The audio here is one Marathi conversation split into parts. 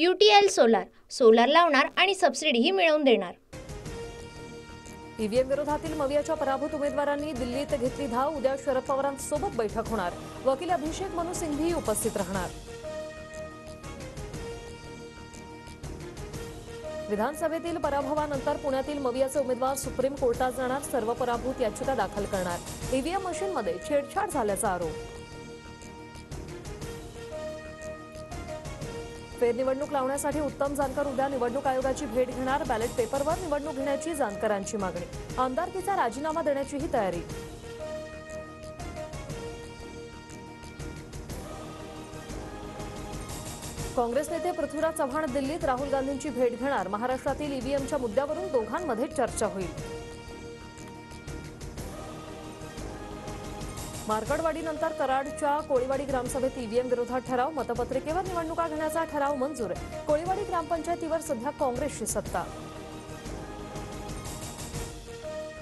UTL सोलार लावणार आणि सबसिडीही मिळवून देणार। ईव्हीएम विरोधातील मवियाच्या पराभूत उमेदवारांनी दिल्लीत घेतली धाव। उद्या शरद पवारांसोबत बैठक होणार। वकील अभिषेक मनु सिंघवी उपस्थित राहणार। विधानसभेतील पराभवानंतर पुण्यातील मवियाचे उमेदवार सुप्रीम कोर्टात जाणार। सर्व पराभूत याचिका दाखल करणार। ईव्हीएम मशीनमध्ये छेडछाड झाल्याचा आरोप। फेरनिवडणूक लावण्यासाठी उत्तम जानकर उद्या निवडणूक आयोगाची भेट घेणार। बॅलेट पेपरवर निवडणूक घेण्याची जानकरांची मागणी। आमदारकीचा राजीनामा देण्याचीही तयारी। काँग्रेस नेते पृथ्वीराज चव्हाण दिल्लीत राहुल गांधींची भेट घेणार। महाराष्ट्रातील ईव्हीएमच्या मुद्द्यावरून दोघांमध्ये चर्चा होईल। मार्कडवाडीनंतर कराडच्या कोळीवाडी ग्रामसभेत ईव्हीएम विरोधात ठराव। मतपत्रिकेवर निवडणुका घेण्याचा ठराव मंजूर। कोळीवाडी ग्रामपंचायतीवर सध्या काँग्रेसची सत्ता।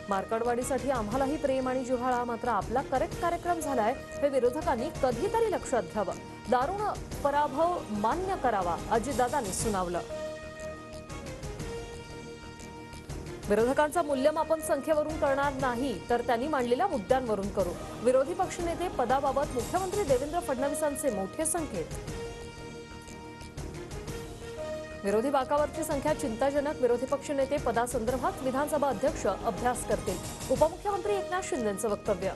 मार्कडवाडीसाठी आम्हालाही प्रेम आणि जिव्हाळा, मात्र आपला करेक्ट कार्यक्रम झालाय हे विरोधकांनी कधीतरी लक्षात घ्यावं। दारुण पराभव मान्य करावा, अजितदादांनी सुनावलं। विरोधकांचं मूल्यमापन संख्येवरून करणार नाही तर त्यांनी मांडलेल्या मुद्द्यांवरून करू। विरोधी पक्षनेते पदाबाबत मुख्यमंत्री देवेंद्र फडणवीसांचे मोठे संकेत। विरोधी बाकावरची संख्या चिंताजनक। विरोधी पक्षनेते पदासंदर्भात विधानसभा अध्यक्ष अभ्यास करतील। उपमुख्यमंत्री एकनाथ शिंदेंचं वक्तव्य।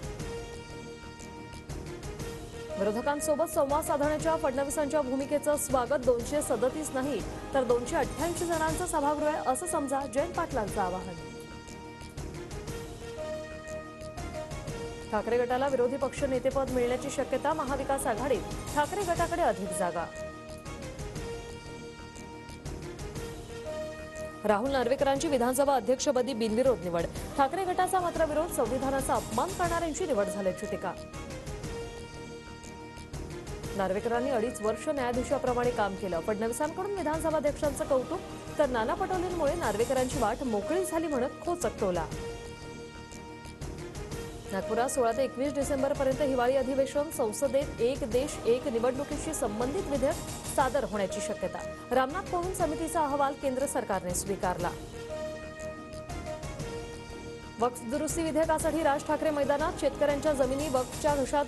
विरोधकांसोबत संवाद साधण्याच्या फडणवीसांच्या भूमिकेचं स्वागत। 237 नाही तर 288 जणांचं सभागृह आहे असं समजा, जयंत पाटलांचं आवाहन। ठाकरे गटाला विरोधी पक्ष नेतेपद मिळण्याची शक्यता। महाविकास आघाडीत ठाकरे गटाकडे अधिक जागा। राहुल नार्वेकरांची विधानसभा अध्यक्षपदी बिनविरोध निवड। ठाकरे गटाचा मात्र विरोध। संविधानाचा अपमान करणाऱ्यांची निवड झाल्याची टीका। नार्वेकरांनी 2.5 वर्ष न्यायाधीशाप्रमाणे काम केलं। फडणवीसांकडून विधानसभा अध्यक्षांचं कौतुक, तर नाना पटोलेंमुळे नार्वेकरांची वाट मोकळी झाली म्हणत खोचक टोला। नागपुरात 16 ते 21 डिसेंबरपर्यंत हिवाळी अधिवेशन। संसदेत एक देश एक निवडणुकीशी संबंधित विधेयक सादर होण्याची शक्यता। रामनाथ कोविंद समितीचा अहवाल केंद्र सरकारने स्वीकारला। वक्फ दुरुस्ती विधेयकासाठी राज ठाकरे मैदानात। शेतकऱ्यांच्या जमिनी वक्फच्या घशात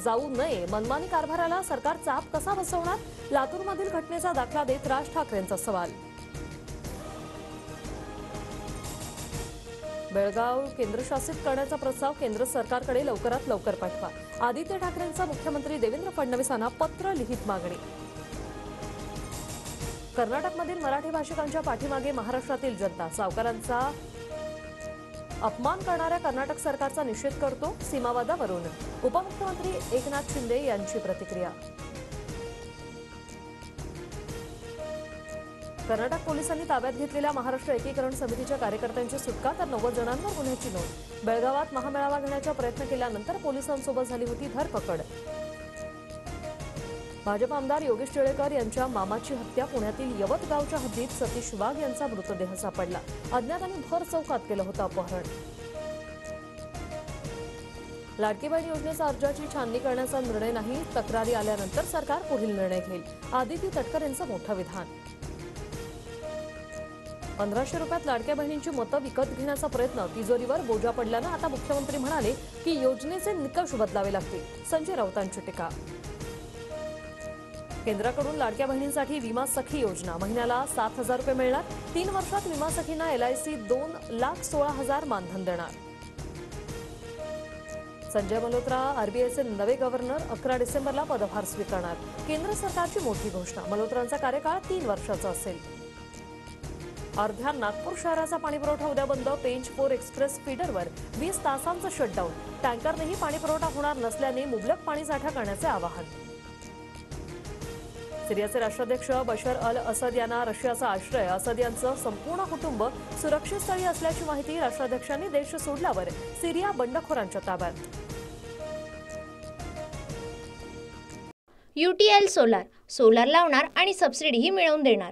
जाऊ नये, मनमानी कारभाराला सरकार चाप कसा बसवणार? लातूरमधील घटनेचा दाखला देत राज ठाकरेंचा सवाल। बेळगाव केंद्रशासित करण्याचा प्रस्ताव केंद्र सरकारकडे लवकरात लवकर पाठवा। आदित्य ठाकरेंचा मुख्यमंत्री देवेंद्र फडणवीसांना पत्र लिहित मागणी। कर्नाटकमधील मराठी भाषिकांच्या पाठीमागे महाराष्ट्रातील जनता। सावकारांचा अपमान करणाऱ्या कर्नाटक सरकारचा निषेध करतो। सीमावादावरून उपमुख्यमंत्री एकनाथ शिंदे यांची प्रतिक्रिया। कर्नाटक पोलिसांनी ताब्यात घेतलेल्या महाराष्ट्र एकीकरण समितीच्या कार्यकर्त्यांची सुटका, तर 90 जणांवर गुन्ह्याची नोंद। बेळगावात महामेळावा घेण्याचा प्रयत्न केल्यानंतर पोलिसांसोबत झाली होती धरपकड। भाजप आमदार योगेश टिळेकर यांच्या मामाची हत्या। पुण्यातील यवत गावच्या हद्दीत सतीश वाघ यांचा मृतदेह सापडला। अज्ञातांनी भर चौकात केलं होतं अपहरण। लाडकी बहीण योजनेचा अर्जाची छाननी करण्याचा निर्णय नाही। तक्रारी आल्यानंतर सरकार पुढील निर्णय घेईल। आदिती तटकर यांचं मोठं विधान। 1500 रुपयात लाडक्या बहिणींची मतं विकत घेण्याचा प्रयत्न। तिजोरीवर बोजा पडल्यानं आता मुख्यमंत्री म्हणाले की योजनेचे निकष बदलावे लागतील। संजय राऊतांची टीका। केंद्राकडून लाडक्या बहिणींसाठी विमा सखी योजना। महिन्याला 7,000 रुपये मिळणार। 3 वर्षात विमा सखींना LIC 2,16,000 मानधन देणार। संजय मल्होत्रा RBIचे नवे गव्हर्नर। 11 डिसेंबरला पदभार स्वीकारणार। केंद्र सरकारची मोठी घोषणा। मल्होत्रांचा कार्यकाळ 3 वर्षाचा असेल। अर्ध्या नागपूर शहराचा पाणीपुरवठा उद्या बंद। पेंच 4 एक्सप्रेस फीडरवर 20 तासांचं शटडाऊन। टँकरनेही पाणीपुरवठा होणार नसल्याने मुबलक पाणीसाठा करण्याचे आवाहन। सिरियाचे राष्ट्राध्यक्ष बशर अल असद यांना रशियाचा आश्रय। असद यांचं संपूर्ण कुटुंब सुरक्षित स्थळी असल्याची माहिती। राष्ट्राध्यक्षांनी देश सोडल्यावर सिरिया बंडखोरांच्या ताब्यात। UTL सोलार लावणार आणि सबसिडीही मिळवून देणार।